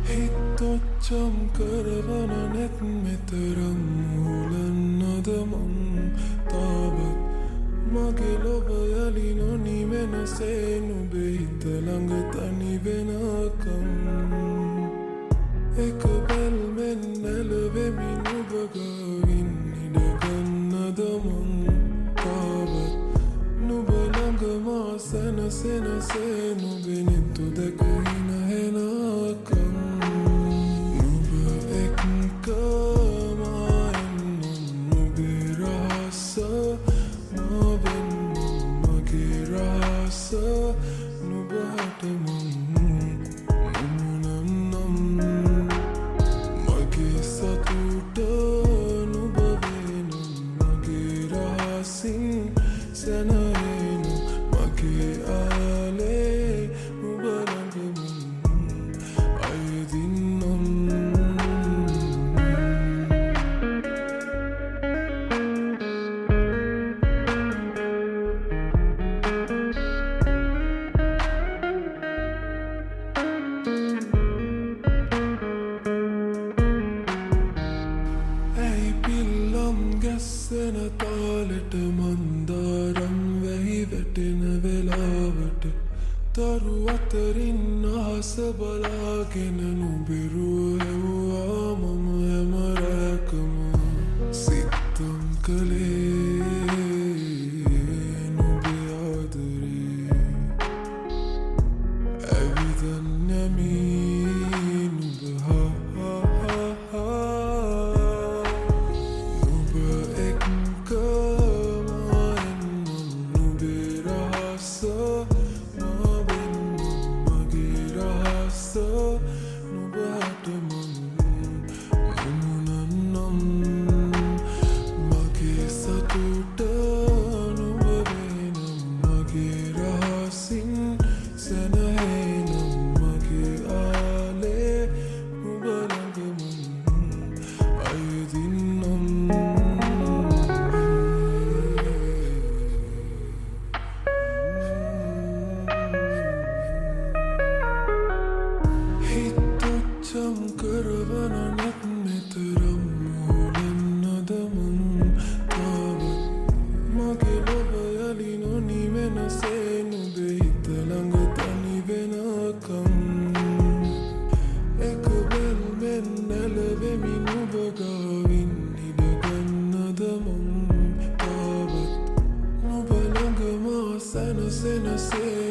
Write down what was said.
හිතොච්චම් කරවන නෙත් මෙතරම් මුලන්නද මං තාවත් මගේ ලොව යලි නොනිවෙනසේ නුබේ හිත ළඟ තනි වෙනකම් එක බැල්මෙන් නැලවෙමි නුබ ගාවින් ඉඩගන්නද මං තාවත් නුබ ළඟ මා සැනසෙනසේ නුබේ නෙත්තු දැක හින හෙනකම් නුබ එක්ක මා එන්නම් නුබේ රහස මා වෙන්නම් මගේ රහස නුබ හට මං නොමුණන්නම් මගේ සතුට නුබ වෙනම් මගේ රහසින් සැනහෙනම් මගේ ආලේ නුබ ළඟ මං අයදින්නම් ඇයි පිල්ලම් ගැස්සෙන තාලෙට මන්දාරම් වැහි වැටෙන වෙලාවට තරු අතරින් අහස බලාගෙන නුබෙරුව හැව්වා මම හැම රැකම සිත්තම් කළේ නුබේ ආදරේ ඇවිදන් නැමී නුබ නුබ එක්ක මා එන්නම් නුබේ රහස මා වෙන්නම් මගේ රහස නුබ හට මං නොමුණන්නම් මගේ සතුට නුබ වෙනම් මගේ රහසින් සැනහෙනම් මගේ ආලේ නුබ ළඟ මං අයදින්නම් හිතොච්චම් කරවන නෙත් මෙතරම් මුලන්නද මං තාවත් මගේ ලොව යලි නොනිවෙනසේ නුබේ හිත ළඟ තනි වෙනකම් එක බැල්මෙන් නැලවෙමි නුබ ගාවින් ඉඩගන්නද මං තාවත් නුබ ළඟ මා සැනසෙනසේ